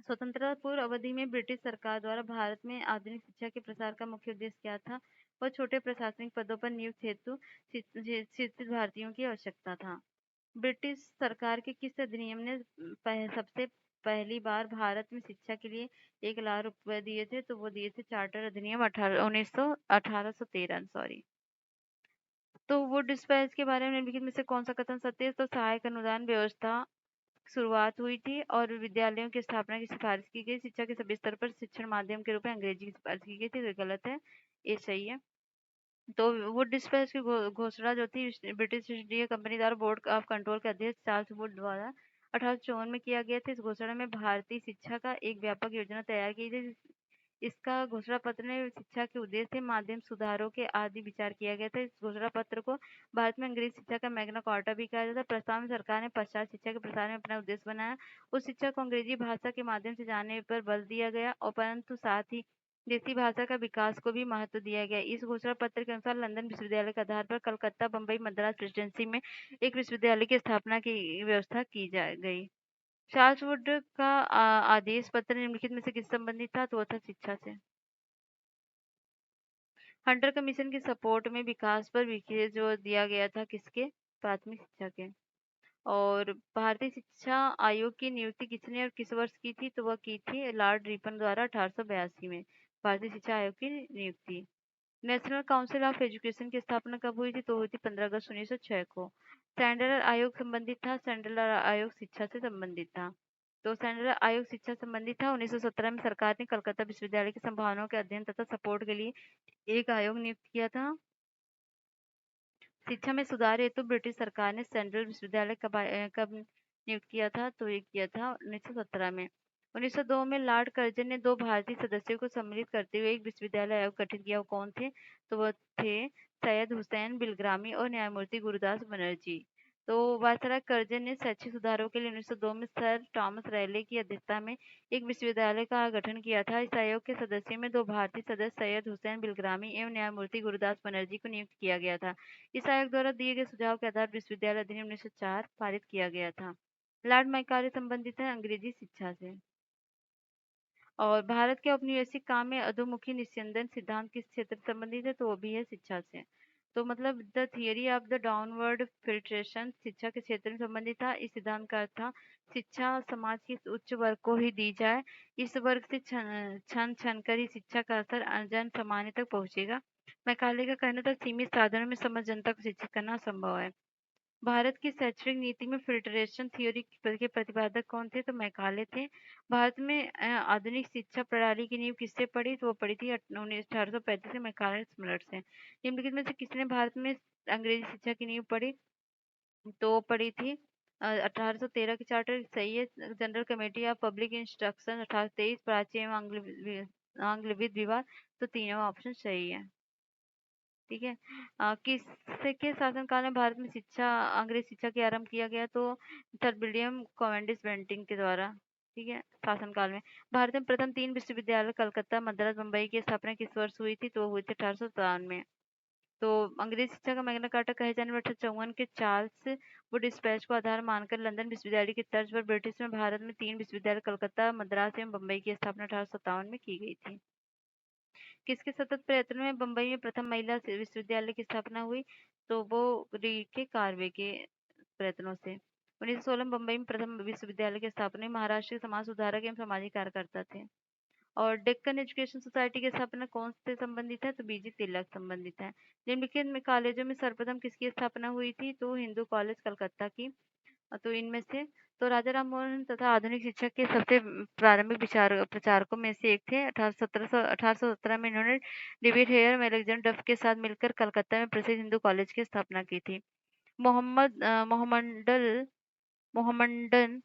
स्वतंत्रता पूर्व अवधि में ब्रिटिश सरकार द्वारा भारत में आधुनिक शिक्षा के प्रसार का मुख्य उद्देश्य क्या था? वह छोटे प्रशासनिक पदों पर नियुक्त हेतु शिक्षित भारतीयों की आवश्यकता था। ब्रिटिश सरकार के किस अधिनियम ने सबसे पहली बार भारत में शिक्षा के लिए 1 लाख रुपए दिए थे? तो वो दिए थे चार्टर अधिनियम 1813 सॉरी। तो वुड डिस्पैच के बारे में निम्नलिखित में से कौन सा कथन सत्य है? तो सहायक अनुदान व्यवस्था शुरुआत हुई थी और विद्यालयों की स्थापना की सिफारिश की गई। शिक्षा के सभी स्तर पर शिक्षण माध्यम के रूप में अंग्रेजी की सिफारिश की गई थी। तो गलत है, ये सही है। तो वुड डिस्पैच की घोषणा जो थी ब्रिटिश ईस्ट इंडिया कंपनी द्वारा बोर्ड ऑफ कंट्रोल के अध्यक्ष चार्ल्स वुड द्वारा 1854 में किया गया था। इस घोषणा में भारतीय शिक्षा का एक व्यापक योजना तैयार की गई। इसका घोषणा पत्र में शिक्षा के उद्देश्य माध्यम सुधारों के आदि विचार किया गया था। इस घोषणा पत्र को भारत में अंग्रेजी शिक्षा का मैग्ना कार्टा भी कहा जाता है। प्रस्ताव में सरकार ने पश्चात शिक्षा के प्रसार में अपना उद्देश्य बनाया। उस शिक्षा को अंग्रेजी भाषा के माध्यम से जानने पर बल दिया गया और परंतु साथ ही देसी भाषा का विकास को भी महत्व दिया गया। इस घोषणा पत्र के अनुसार लंदन विश्वविद्यालय के आधार पर कलकत्ता, बम्बई, मद्रास प्रेसिडेंसी में एक विश्वविद्यालय की स्थापना की व्यवस्था की जा गई। चार्ल्स वुड का आदेश पत्र निम्नलिखित में से किस संबंधित था? तो वो था शिक्षा से। हंटर कमीशन के सपोर्ट में विकास पर विशेष जोर दिया गया था किसके? प्राथमिक शिक्षा के। और भारतीय शिक्षा आयोग की नियुक्ति किसने और किस वर्ष की थी? तो वह की थी लॉर्ड रिपन द्वारा 1882 में भारतीय शिक्षा आयोग की नियुक्ति। नेशनल काउंसिल ऑफ एजुकेशन की स्थापना कब हुई थी? तो हुई थी 15 अगस्त 1906 को। सैंडलर आयोग संबंधित था? सैंडलर आयोग शिक्षा से संबंधित था। तो सैंडलर आयोग शिक्षा संबंधित था। 1917 में सरकार ने कलकत्ता विश्वविद्यालय की संभावनाओं के अध्ययन तथा सपोर्ट के लिए एक आयोग नियुक्त किया था। शिक्षा में सुधार हेतु ब्रिटिश सरकार ने सेंट्रल विश्वविद्यालय कब नियुक्त किया था? तो ये किया था 1917 में। 1902 में लॉर्ड कर्जन ने 2 भारतीय सदस्यों को सम्मिलित करते हुए एक विश्वविद्यालय आयोग गठित किया। वो कौन थे? तो वह थे सैयद हुसैन बिलग्रामी और न्यायमूर्ति गुरुदास बनर्जी। तो वायसराय कर्जन ने शैक्षिक सुधारों के लिए 1902 में सर थॉमस रैले की अध्यक्षता में एक विश्वविद्यालय का गठन किया था। इस आयोग के सदस्यों में 2 भारतीय सदस्य सैयद हुसैन बिलग्रामी एवं न्यायमूर्ति गुरुदास बनर्जी को नियुक्त किया गया था। इस आयोग द्वारा दिए गए सुझाव के आधार विश्वविद्यालय अधिनियम 1904 पारित किया गया था। लॉर्ड मैकाले संबंधित है अंग्रेजी शिक्षा से। और भारत के औपनिवेशिक काम में अधोमुखी निस्यंदन सिद्धांत किस क्षेत्र से संबंधित है? तो वो भी है शिक्षा से। तो मतलब the theory of the downward filtration शिक्षा के क्षेत्र में संबंधित था। इस सिद्धांत का अर्थ था शिक्षा समाज के उच्च वर्ग को ही दी जाए। इस वर्ग से छन छन कर ही शिक्षा का असर जन सामान्य तक पहुंचेगा। मैकाले का कहना था सीमित साधनों में समस्त जनता को शिक्षित करना संभव है। भारत की शैक्षणिक नीति में फिल्ट्रेशन थ्योरी के प्रतिपादक कौन थे? तो मैकाले थे। भारत में आधुनिक शिक्षा प्रणाली की नींव किससे पड़ी? तो वो पड़ी थी 1835 में मैकाले स्मृत से। निम्नलिखित में से किसने भारत में अंग्रेजी शिक्षा की नींव पड़ी? तो पड़ी थी 1813 की चार्टर सही है। General committee of public instruction 1823 Prachi एवं आंग्ल विवाद। तो तीनों ऑप्शन सही है। ठीक है। किसके शासनकाल में भारत में अंग्रेज शिक्षा की आरंभ किया गया? तो सर विलियम कैवेंडिश बेंटिंग के द्वारा। ठीक है, शासनकाल में भारत में प्रथम 3 विश्वविद्यालय कलकत्ता, मद्रास, मुंबई की स्थापना किस वर्ष हुई थी? तो हुई थी 1857 में। तो अंग्रेज शिक्षा का मैग्ना कार्टा कहे जाने वाले 1854 के चार्ल्स वुड डिस्पैच को आधार मानकर लंदन विश्वविद्यालय की तर्ज पर ब्रिटिश में भारत में 3 विश्वविद्यालय कलकत्ता, मद्रास एवं मुंबई की स्थापना 1857 में की गई थी। किसके सतत प्रयत्नों में बम्बई में प्रथम महिला विश्वविद्यालय की स्थापना हुई? तो वो रीड के कार्वे के प्रयत्नों से। 1916 में बम्बई में प्रथम विश्वविद्यालय की स्थापना महाराष्ट्र के समाज सुधारक एवं सामाजिक कार्यकर्ता थे। और डेक्कन एजुकेशन सोसाइटी की स्थापना कौन से संबंधित है? तो बीजी तिलक संबंधित है। निम्नलिखित में कॉलेजों में सर्वप्रथम किसकी स्थापना हुई थी? तो हिंदू कॉलेज कलकत्ता की। तो इनमें से तो राजा राम मोहन तथा आधुनिक शिक्षा के सबसे प्रारंभिक प्रचारकों में से एक थे। 1817 में इन्होंने डेविड हेयर में अलेक्जेंडर डफ के साथ मिलकर कलकत्ता में प्रसिद्ध हिंदू कॉलेज की स्थापना की थी। Mohammedan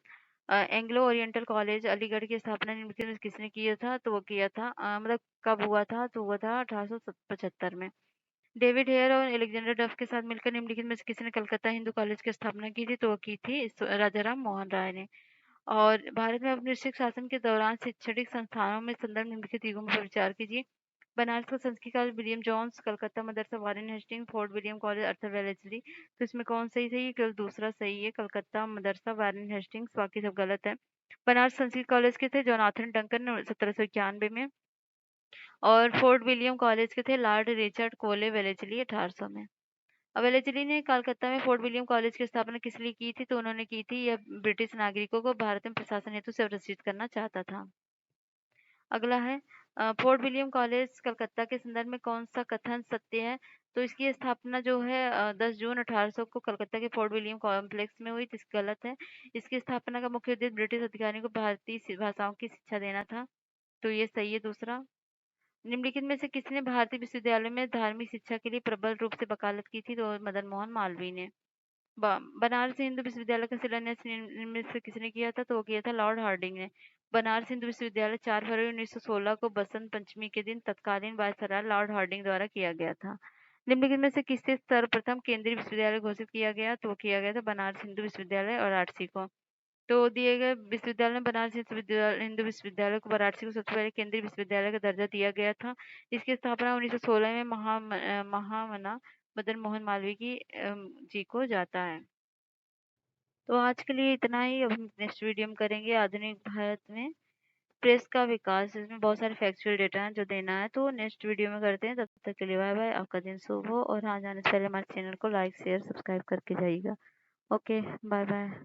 Anglo oriental college Aligarh की स्थापना निम्नलिखित में किसने किया था? तो वो किया था मतलब कब हुआ था? तो हुआ था 1875 में। डेविड हेयर और अलेक्जेंडर डफ के साथ मिलकर निम्नलिखित में से किसने कलकत्ता हिंदू कॉलेज की स्थापना की थी? तो वो की थी राजाराम मोहन राय ने। और भारत में औपनिवेशिक शासन के दौरान शैक्षणिक संस्थानों में संदर्भ निम्नलिखित युगों पर विचार कीजिए। बनारस का Sanskrit college William Jones, Calcutta Madrasa Warren Hasting, Fort William College Arthur Wellesley. तो इसमें कौन सही सही? केवल दूसरा सही है, कलकत्ता मदरसा वारेन हेस्टिंग्स, बाकी सब गलत है। बनारस संस्कृत कॉलेज के थे जोनाथन डंकन 1791 में। और फोर्ट विलियम कॉलेज के थे लॉर्ड रिचर्ड कोले वेलेस्ली 1800 में। अब वेलेस्ली ने कलकत्ता में फोर्ट विलियम कॉलेज की स्थापना किस लिए की थी? तो उन्होंने की थी, यह ब्रिटिश नागरिकों को भारत में प्रशासन हेतु संरक्षित करना चाहता था। अगला है फोर्ट विलियम कॉलेज कलकत्ता के संदर्भ में कौन सा कथन सत्य है? तो इसकी स्थापना जो है 10 जून 1800 को कलकत्ता के फोर्ट विलियम कॉम्प्लेक्स में हुई, तो गलत है। इसकी स्थापना का मुख्य उद्देश्य ब्रिटिश अधिकारियों को भारतीय भाषाओं की शिक्षा देना था, तो ये सही है दूसरा। निम्नलिखित में से किसने भारतीय विश्वविद्यालय में धार्मिक शिक्षा के लिए प्रबल रूप से वकालत की थी? तो मदन मोहन मालवीय ने। बनारस हिंदू विश्वविद्यालय का शिलान्यास निम्न में से किसने किया था? तो वो किया था लॉर्ड हार्डिंग ने। बनारस हिंदू विश्वविद्यालय 4 फरवरी 1916 को बसंत पंचमी के दिन तत्कालीन वायसराय लॉर्ड हार्डिंग द्वारा किया गया था। निम्नलिखित में से किससे सर्वप्रथम केंद्रीय विश्वविद्यालय घोषित किया गया? तो वो किया गया था बनारस हिंदू विश्वविद्यालय और आरसी को। तो दिए गए विश्वविद्यालय में बनारस हिंदू विश्वविद्यालय को वाराणसी को सबसे पहले केंद्रीय विश्वविद्यालय का दर्जा दिया गया था। इसकी स्थापना 1916 में महामना मदन मोहन मालवीय जी को जाता है। तो आज के लिए इतना ही। अब हम नेक्स्ट वीडियो में करेंगे आधुनिक भारत में प्रेस का विकास। इसमें बहुत सारे फैक्चुअल डेटा हैं जो देना है, तो नेक्स्ट वीडियो में करते हैं। तब तक के लिए बाय बाय। आपका दिन शुभ हो और हाँ, जाने से पहले हमारे चैनल को लाइक शेयर सब्सक्राइब करके जाइएगा। Okay, bye bye.